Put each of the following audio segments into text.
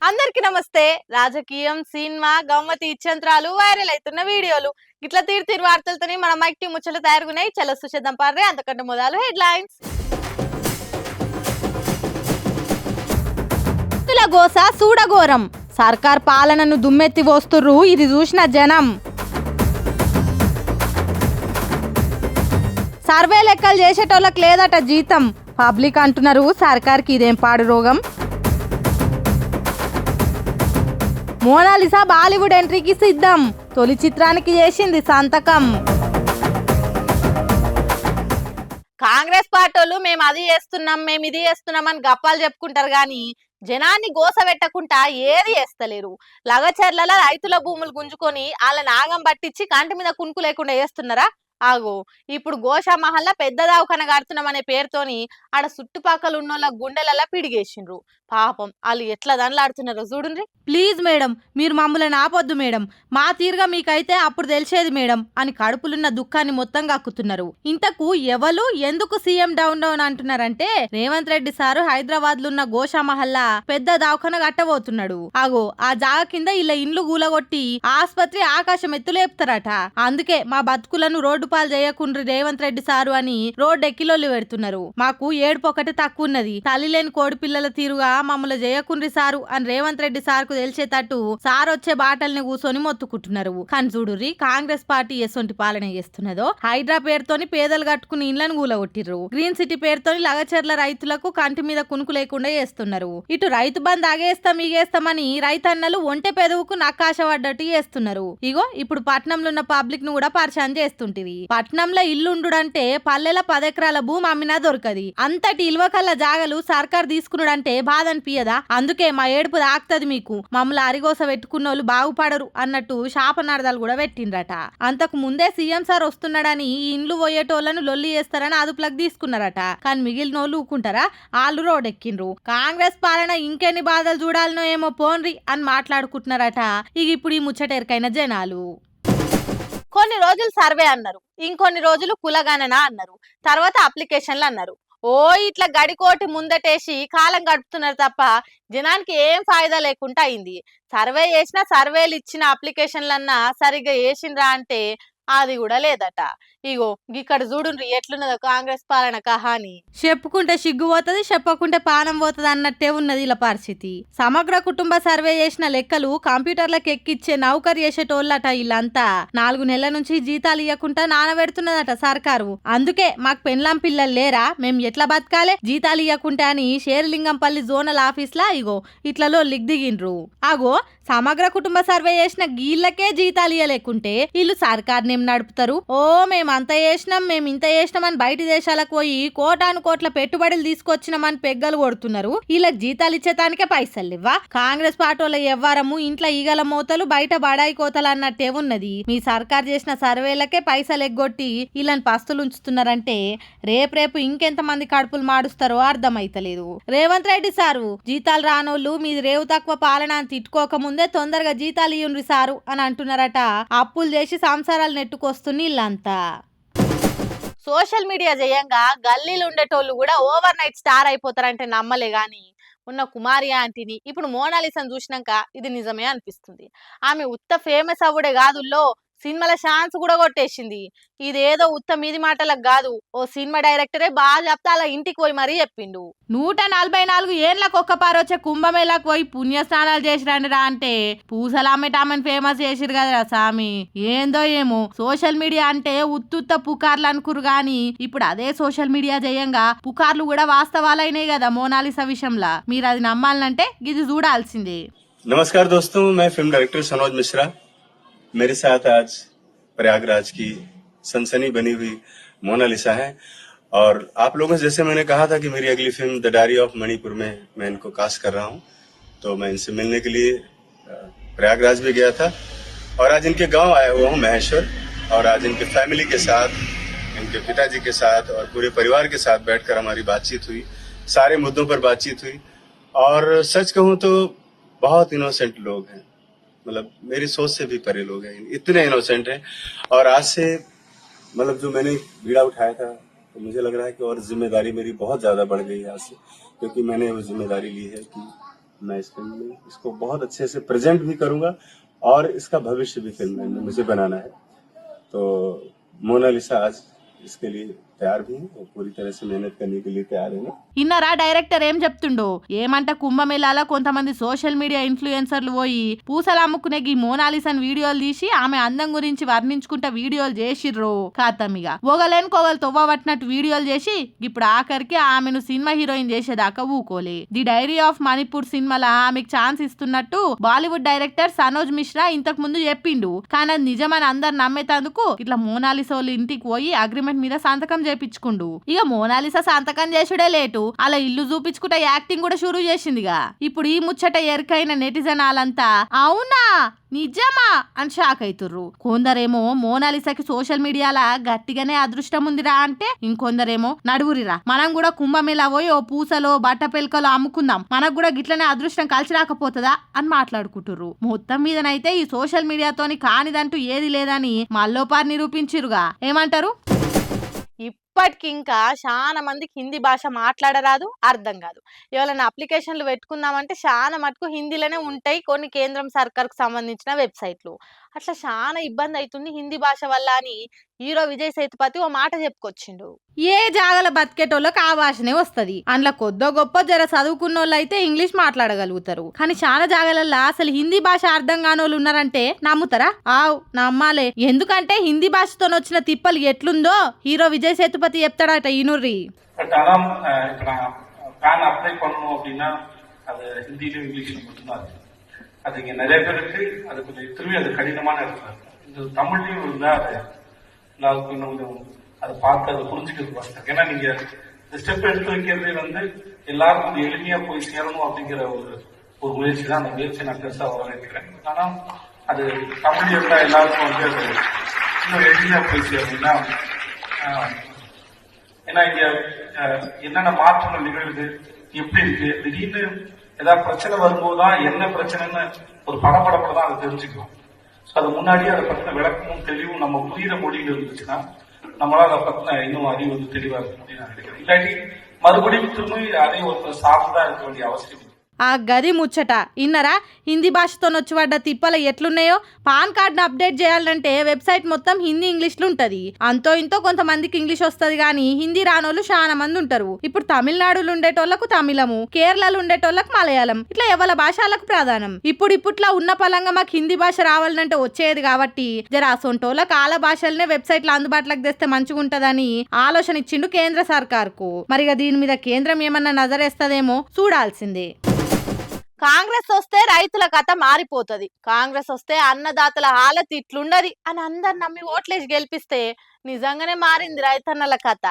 అందరికి నమస్తే. రాజకీయం, సినిమా, గమ్మతి ఇచ్చంత్రాలు, వైరల్ అవుతున్న వీడియోలు ఇట్లా తీరు వార్తలతోని మన మైక్ టీం ముచ్చలు తయారుగున్నాయి. చలో చూసేద్దాం పార్రే. అంతకంటే మొదలు హెడ్లైన్స్. గోస సూడఘోరం, సర్కార్ పాలనను దుమ్మెత్తి పోస్తుర్రు. ఇది చూసిన జనం సర్వే లెక్కలు చేసేటోళ్ళకి లేదట జీతం. పబ్లిక్ అంటున్నారు సర్కార్కి ఇదేం పాడు రోగం. మోనాలిసా బాలీవుడ్ ఎంట్రీకి సిద్ధం, తొలి చిత్రానికి చేసింది సంతకం. కాంగ్రెస్ పార్టీలు మేము అది చేస్తున్నాం, మేము ఇది చేస్తున్నాం అని గప్పాలు చెప్పుకుంటారు గాని జనాన్ని గోస పెట్టకుండా ఏది చేస్తలేరు. లగచర్లలో రైతుల భూములు గుంజుకొని వాళ్ళ నాగం పట్టించి కంటి మీద కునుకు లేకుండా చేస్తున్నారా? ఆగో ఇప్పుడు గోషామహల్లా పెద్ద దవాఖాన కడుతున్నామనే పేరుతోని ఆడ చుట్టుపక్కల ఉన్నోళ్ళ గుండెలలా పిడిగేసిండ్రు. పాపం వాళ్ళు ఎట్లా దండలాడుతున్నారో చూడండి. ప్లీజ్ మేడం, మీరు మమ్మల్ని ఆపొద్దు మేడం, మా తీరుగా మీకైతే అప్పుడు తెలిసేది మేడం అని కడుపులున్న దుఃఖాన్ని మొత్తం కక్కుతున్నారు. ఇంతకు ఎవరు ఎందుకు సీఎం డౌన్ డౌన్ అంటున్నారంటే రేవంత్ రెడ్డి సారు హైదరాబాద్ లో ఉన్న గోషామహల్లా పెద్ద దవాఖాన కట్టబోతున్నాడు. ఆగో ఆ జాగ కింద ఇలా ఇండ్లు గూలగొట్టి ఆస్పత్రి ఆకాశం ఎత్తులేపుతారట. అందుకే మా బతుకులను రోడ్డు పాలు చేయకుండ్రి రేవంత్ రెడ్డి సారు అని రోడ్డు ఎక్కిలోళ్ళు పెడుతున్నారు. మాకు ఏడుపు ఒకటి తక్కువ ఉన్నది, తల్లి లేని కోడి పిల్లల తీరుగా మమ్మల్ని చేయకుండ్రి సారు అని రేవంత్ రెడ్డి సార్కు తెలిసేటట్టు సార్ వచ్చే బాటల్ని కూర్చొని మొత్తుకుంటున్నారు. కానీ చూడుర్రి కాంగ్రెస్ పార్టీ ఎసొంటి పాలన చేస్తున్నదో. హైడ్రా పేరుతోని పేదలు కట్టుకుని ఇండ్లను కూలగొట్టిర్రు. గ్రీన్ సిటీ పేరుతోని లగచర్ల రైతులకు కంటి మీద కునుకు లేకుండా చేస్తున్నారు. ఇటు రైతు బంద్ అగేస్తాం ఇగేస్తామని రైతన్నలు ఒంటె పెదవుకు నక్కాశ పడ్డట్టు చేస్తున్నారు. ఇగో ఇప్పుడు పట్నంలో ఉన్న పబ్లిక్ ను కూడా పరిచయం చేస్తుంటివి. పట్నంలో ఇల్లుండుడంటే పల్లెల 10 ఎకరాల భూమి అమ్మినా దొరకది. అంతటి ఇల్వకల్ల జాగలు సర్కార్ తీసుకున్నాడంటే బాధ అనిపియదా? అందుకే మా ఏడుపు దాక్తది మీకు, మమ్మల్ని అరిగోస పెట్టుకున్నోళ్ళు బాగుపడరు అన్నట్టు శాపనార్థాలు కూడా పెట్టిండ్రట. అంతకు ముందే సీఎం సార్ వస్తున్నాడని ఈ ఇండ్లు పోయేటోళ్లను లొల్లి చేస్తారని అదుపులకు తీసుకున్నారట. కానీ మిగిలినోళ్ళు ఊకుంటారా? వాళ్ళు రోడ్డెక్కిండ్రు. కాంగ్రెస్ పాలన ఇంకెన్ని బాధలు చూడాలనో ఏమో పోన్రి అని మాట్లాడుకుంటున్నారట. ఇక ఇప్పుడు ఈ ముచ్చటెరకైన జనాలు. కొన్ని రోజులు సర్వే అన్నారు, ఇంకొన్ని రోజులు కులగణన అన్నారు, తర్వాత అప్లికేషన్లు అన్నారు. ఓ ఇట్లా గడికోటి ముందటేసి కాలం గడుపుతున్నారు తప్ప జనానికి ఏం ఫాయిదా లేకుండా అయింది. సర్వే చేసినా సర్వేలు ఇచ్చిన అప్లికేషన్లన్నా సరిగ్గా వేసిండ్రా అంటే అది కూడా లేదట. ఇగో ఇక్కడ చూడుండ్రి ఎట్లున్నదో కాంగ్రెస్ పాలన కహాని. చెప్పుకుంటే సిగ్గు పోతుంది, చెప్పకుంటే పానం పోతుంది అన్నట్టే ఉన్నది ఇలా పరిస్థితి. సమగ్ర కుటుంబ సర్వే చేసిన లెక్కలు కంప్యూటర్లకు ఎక్కిచ్చే నౌకరు చేసేటోళ్ళట. వీళ్ళంతా 4 నెలల నుంచి జీతాలు ఇవ్వకుండా నానబెడుతున్నదట సర్కారు. అందుకే మాకు పెండ్లాం పిల్లలు లేరా, మేము ఎట్లా బతకాలే జీతాలు ఇవ్వకుంటే అని షేర్లింగంపల్లి జోనల్ ఆఫీస్ లా ఇగో ఇట్లలో లిగ్ దిగిండ్రు. ఆగో సమగ్ర కుటుంబ సర్వే చేసిన గీళ్ళకే జీతాలు ఇవ్వలేకుంటే వీళ్ళు సర్కార్ని ఏం నడుపుతారు? ఓ మేము అంత చేసినాం, మేము ఇంత చేసినామని బయట దేశాలకు పోయి కోటాను కోట్ల పెట్టుబడులు తీసుకొచ్చినామని పెగ్గలు కొడుతున్నారు. వీళ్ళకి జీతాలు ఇచ్చేదానికే పైసలు ఇవ్వా? కాంగ్రెస్ పార్టీల ఎవ్వరము ఇంట్లో ఈగల మూతలు బయట బడాయి కోతలు అన్నట్టే ఉన్నది. మీ సర్కార్ చేసిన సర్వేలకే పైసలు ఎగ్గొట్టి వీళ్ళని పస్తులు ఉంచుతున్నారంటే రేపు ఇంకెంత మంది కడుపులు మాడుస్తారో అర్థమైతలేదు. రేవంత్ రెడ్డి సారు జీతాలు రానోళ్ళు మీది రేవు తక్కువ పాలన అని తిట్టుకోకముందే తొందరగా జీతాలు ఇయ్యండ్రి సారు అని అంటున్నారట. అప్పులు చేసి సంసారాలు నెట్టుకొస్తుంది వీళ్ళంతా. సోషల్ మీడియా చేయంగా గల్లీలు ఉండేటోళ్ళు కూడా ఓవర్ నైట్ స్టార్ అయిపోతారంటే నమ్మలే గాని ఉన్న కుమారి ఆంటీని ఇప్పుడు మోనాలిసాను చూసినాక ఇది నిజమే అనిపిస్తుంది. ఆమె ఉత్త ఫేమస్ అవ్వడే కాదుల్లో సినిమాల ఛాన్స్ కూడా కొట్టేసింది. ఇదేదో ఉత్త మీది మాటలకు కాదు, ఓ సినిమా డైరెక్టరే బాగా చెప్తా అలా ఇంటికి పోయి మరీ చెప్పిండు. 144 ఏళ్ళకు ఒక్కపారు వచ్చే కుంభమేళకు పోయి పుణ్యస్నానాలు చేసిరండి రా అంటే పూసలామెటామని ఫేమస్ చేసిరు కదరా సామి. ఏందో ఏమో సోషల్ మీడియా అంటే ఉత్తుత్త పుకార్లు అనుకురు గాని ఇప్పుడు అదే సోషల్ మీడియా చేయంగా పుకార్లు కూడా వాస్తవాలైనాయి కదా మోనాలిసా విషయంలో. మీరు అది నమ్మాలంటే ఇది చూడాల్సిందే. नमस्कार दोस्तों, मैं फिल्म डायरेक्टर सनोज मिश्रा। मेरे साथ आज प्रयागराज की सनसनी बनी हुई मोनालिसा है और आप लोगों से जैसे मैंने कहा था कि मेरी अगली film the diary of Manipur में मैं इनको कास्ट कर रहा हूं, तो मैं इनसे मिलने के लिए प्रयागराज भी गया था और आज इनके गांव आया हुआ हूं महेश्वर और आज इनके फैमिली के साथ, इनके पिताजी के साथ और पूरे परिवार के साथ बैठकर हमारी बातचीत हुई, सारे मुद्दों पर बातचीत हुई और सच कहूं तो बहुत इनोसेंट लोग हैं, मतलब मेरी सोच से भी परे लोग हैं, इतने इनोसेंट हैं। और आज से मतलब जो मैंने बीड़ा उठाया था तो मुझे लग रहा है कि और जिम्मेदारी मेरी बहुत ज्यादा बढ़ गई है आज से, क्योंकि मैंने वो जिम्मेदारी ली है कि मैं इस फिल्म में इसको बहुत अच्छे से प्रेजेंट भी करूंगा और इसका भविष्य भी फिल्म में मुझे बनाना है। तो मोनालिसा आज इसके लिए तैयार भी है और पूरी तरह से मेहनत करने के लिए तैयार है। ఇన్నరా డైరెక్టర్ ఏం చెప్తుండో, ఏమంట కుంభమేళాలో కొంతమంది సోషల్ మీడియా ఇన్ఫ్లుయెన్సర్లు పోయి పూసలు అమ్ముకునే ఈ మోనాలిసన్ వీడియోలు తీసి ఆమె అందం గురించి వర్ణించుకుంటా వీడియోలు చేసిర్రు. ఖాతమిగా ఒకలేనుకోగలు తొవ్వబట్టినట్టు వీడియోలు చేసి ఇప్పుడు ఆఖరికి ఆమెను సినిమా హీరోయిన్ చేసేదాకా ఊకోలే. ది డైరీ ఆఫ్ మణిపూర్ సినిమాలో ఆమెకు ఛాన్స్ ఇస్తున్నట్టు బాలీవుడ్ డైరెక్టర్ సనోజ్ మిశ్రా ఇంతకు ముందు చెప్పిండు. కానీ అది నిజమని అందరు నమ్మేతందుకు ఇట్లా మోనాలిసా వాళ్ళ ఇంటికి పోయి అగ్రిమెంట్ మీద సంతకం చేపించుకుండు. ఇక మోనాలిసా సంతకం చేసుడే లేటు, అలా ఇల్లు చూపించుకుంటా యాక్టింగ్ కూడా షురూ చేసిందిగా. ఇప్పుడు ఈ ముచ్చట ఎరికైన నెటిజనాలంతా అవునా నిజమా అని షాక్ అవుతుర్రు. కొందరేమో మోనాలిసాకి సోషల్ మీడియాలా గట్టిగానే అదృష్టం ఉందిరా అంటే, ఇంకొందరేమో నడువురిరా మనం కూడా కుంభమేళా పోయి ఓ పూసలో బట్ట పెల్కలో అమ్ముకుందాం, మనకు కూడా గిట్లనే అదృష్టం కలిసి రాకపోతుందా అని మాట్లాడుకుంటుర్రు. మొత్తం మీదనైతే ఈ సోషల్ మీడియాతోని కానిదంటూ ఏది లేదని మల్లోపార్ నిరూపించిరుగా. ఏమంటారు? ఇప్పటికి ఇంకా చాలా మందికి హిందీ భాష మాట్లాడరాదు, అర్థం కాదు. ఎవరైనా అప్లికేషన్లు పెట్టుకుందామంటే చాలా మటుకు హిందీలోనే ఉంటాయి కొన్ని కేంద్రం సర్కార్కు సంబంధించిన వెబ్సైట్లు. అట్లా చాలా ఇబ్బంది అవుతుంది హిందీ భాష వల్ల అని హీరో విజయ్ సేతుపతి ఓ మాట చెప్పుకొచ్చిండు. ఏ జాగల బతికేటోళ్ళకి ఆ భాషనే వస్తుంది. అందులో కొద్దో గొప్ప జర చదువుకున్న వాళ్ళు అయితే ఇంగ్లీష్ మాట్లాడగలుగుతారు. కానీ చాలా జాగలల్లో అసలు హిందీ భాష అర్థం కాని వాళ్ళు ఉన్నారంటే నమ్ముతారా? ఆవ్ నమ్మాలే. ఎందుకంటే హిందీ భాషతో వచ్చిన తిప్పలు ఎట్లుందో హీరో విజయ్ సేతుపతి చెప్తాడట. ఈనుర్రి அப்ளை பண்ணணும் அப்படின்னா அது ஹிந்தியிலும் இங்கிலீஷ்ல மட்டும்தான் இருக்கு. அது இங்க நிறைய பேருக்கு அது கொஞ்சம் திரும்பி அது கடினமான இடத்துல இருக்கு. இந்த தமிழ்லயும் இருந்தா அது எல்லாருக்கும் இன்னும் கொஞ்சம் அதை பார்த்து அதை புரிஞ்சுக்கிறது கஷ்டம். ஏன்னா நீங்க இந்த ஸ்டெப் எடுத்து வைக்கிறதே எல்லாருக்கும் கொஞ்சம் எளிமையா போய் சேரணும் அப்படிங்கிற ஒரு முயற்சி தான். அந்த முயற்சி நான் பெருசா வரவேற்கிறேன். ஆனா அது தமிழ் இருந்தா எல்லாருக்கும் அது இன்னும் எளிமையா போய் சேரணும்னா, ஏன்னா இங்க என்னென்ன மாற்றங்கள் நிகழ்வுது, எப்படி இருக்கு, திடீர்னு ஏதாவது பிரச்சனை வரும்போதுதான் என்ன பிரச்சனைன்னு ஒரு படப்படப்பட தான் அதை தெரிஞ்சுக்கிறோம். ஸோ அது முன்னாடியே அதை பத்தின விளக்கமும் தெளிவும் நம்ம புரியுற மொழியில் இருந்துச்சுன்னா நம்மளால அதை பத்தின இன்னும் அறிவு தெளிவா இருக்கும் அப்படின்னு நான் நினைக்கிறேன். இல்லாட்டி மறுபடியும் திரும்பி அதே ஒரு சார்ந்துதான் இருக்க வேண்டிய அவசியம். ఆ గది ముచ్చట ఇన్నరా? హిందీ భాషతో వచ్చి పడ్డ తిప్పల ఎట్లున్నాయో. పాన్ కార్డును అప్డేట్ చేయాలంటే వెబ్సైట్ మొత్తం హిందీ ఇంగ్లీష్లు ఉంటది. అంతో ఇంతో కొంతమందికి ఇంగ్లీష్ వస్తుంది కానీ హిందీ రానోళ్ళు చాలా మంది ఉంటారు. ఇప్పుడు తమిళనాడులో ఉండేటోళ్లకు తమిళము, కేరళలో ఉండేటోళ్లకు మలయాళం, ఇట్లా ఎవరి భాషలకు ప్రాధాన్యం. ఇప్పుడిప్పుట్లా ఉన్న పలంగా మాకు హిందీ భాష రావాలంటే వచ్చేది కాబట్టి జర అసొంటోళ్ళకి ఆల భాషలనే వెబ్సైట్లు అందుబాటులోకి తెస్తే మంచిగా ఉంటదని ఆలోచన ఇచ్చిండు కేంద్ర సర్కార్కు. మరిగా దీని మీద కేంద్రం ఏమన్నా నజరేస్తదేమో చూడాల్సిందే. కాంగ్రెస్ వస్తే రైతుల కథ మారిపోతుంది, కాంగ్రెస్ వస్తే అన్నదాతల హాలత్ ఇట్లుండది అని అందరు నమ్మి ఓట్లేసి గెలిపిస్తే నిజంగానే మారింది రైతన్నల కథ.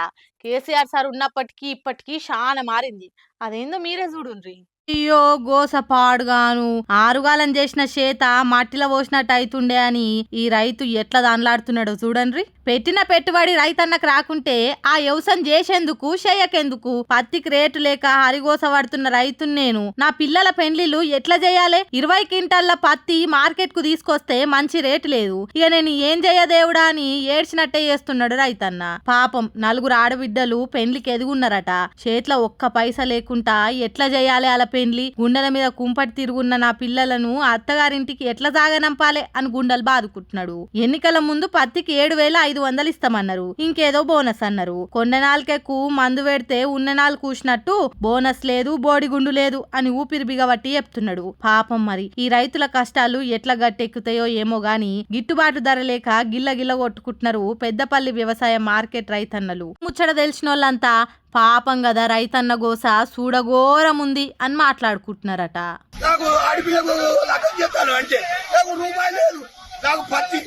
కేసీఆర్ సార్ ఉన్నప్పటికీ ఇప్పటికీ చాలా మారింది. అదేందో మీరే చూడుండ్రి. అయ్యో గోస పాడుగాను ఆరుగాలం చేసిన చేత మట్టిలో పోసినట్టు అవుతుండే అని ఈ రైతు ఎట్లా దాన్లాడుతున్నాడో చూడండి. పెట్టిన పెట్టుబడి రైతన్నకు రాకుంటే ఆ వ్యవసాయం చేసేందుకు చేయకెందుకు? పత్తికి రేటు లేక హరిగోస పడుతున్న రైతును నేను. నా పిల్లల పెండ్లిలు ఎట్లా చేయాలి? 20 క్వింటాల పత్తి మార్కెట్ కు తీసుకొస్తే మంచి రేటు లేదు, ఇక నేను ఏం చేయదేవుడా అని ఏడ్చినట్టే చేస్తున్నాడు రైతన్న. పాపం 4 ఆడబిడ్డలు పెండ్లికి ఎదుగున్నారట. చేతిలో ఒక్క పైసా లేకుండా ఎట్లా చేయాలి అలా పెండ్లి? గుండెల మీద కుంపటి తిరుగున్న నా పిల్లలను అత్తగారింటికి ఎట్లా సాగనంపాలే అని గుండెలు బాదుకుంటున్నాడు. ఎన్నికల ముందు పత్తికి 7,500 ఇస్తామన్నారు, ఇంకేదో బోనస్ అన్నారు. కొండనాలకెక్కు మందు పెడితే ఉన్ననాలు కూసినట్టు బోనస్ లేదు, బోడిగుండు లేదు అని ఊపిరి బిగబట్టి చెప్తున్నాడు. పాపం మరి ఈ రైతుల కష్టాలు ఎట్లా గట్టెక్కుతాయో ఏమో గాని గిట్టుబాటు ధర లేక గిల్ల గిల్ల కొట్టుకుంటున్నారు పెద్దపల్లి వ్యవసాయ మార్కెట్ రైతన్నలు. ముచ్చట తెలిసిన వాళ్ళంతా పాపం కదా రైతన్న గోస చూడఘోరముంది అని మాట్లాడుకుంటున్నారట. నాకు ఆడిపిల్లకు లగ్గం చేస్తాను అంటే నాకు రూపాయి లేదు, నాకు పత్తి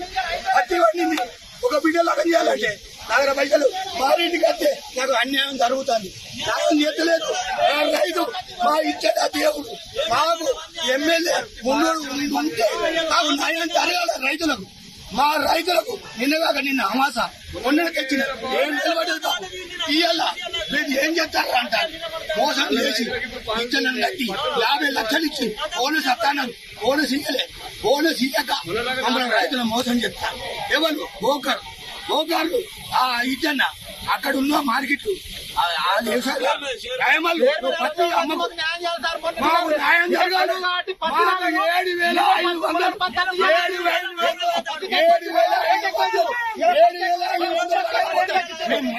పండింది, ఒక బిడ్డ లగ్గం చేయాలంటే దగ్గర పైసలు మారింటికి వస్తే నాకు అన్యాయం జరుగుతుంది. న్యాయం చేస్తలేదు రైతు. మా ఇచ్చట దేవుడు మాకు ఎమ్మెల్యే ఉంటే నాకు న్యాయం జరగాలి రైతులకు. మా రైతులకు నిన్నగాక నిన్న అమాస మొన్నటికిచ్చిన ఏం నిలబడదు ఇయ్యాల మీరు ఏం చేస్తారు అంటారు. మోసం చేసి ఇచ్చనని కట్టి 50 లక్షలు ఇచ్చి బోనస్ వస్తానని బోనస్ ఇయ్యలే. బోనస్ ఇయ్యక మమ్మల్ని రైతులు మోసం చేస్తారు. ఎవరు గోకర్లు ఇచ్చన్న అక్కడ ఉన్న మార్కెట్ పత్తి అమ్మకు మాకు న్యాయం జరగాలి. మాకు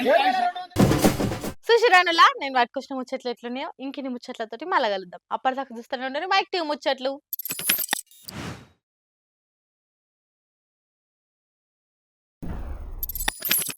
7,500 సుశిరానులా నేను వాటికొచ్చిన ముచ్చట్లు ఎట్లున్నాయో ఇంకిన్ని ముచ్చట్లతోటి మళ్ళా కలుద్దాం. అప్పటిదాకా చూస్తూనే ఉండండి మైక్ టీవీ ముచ్చట్లు.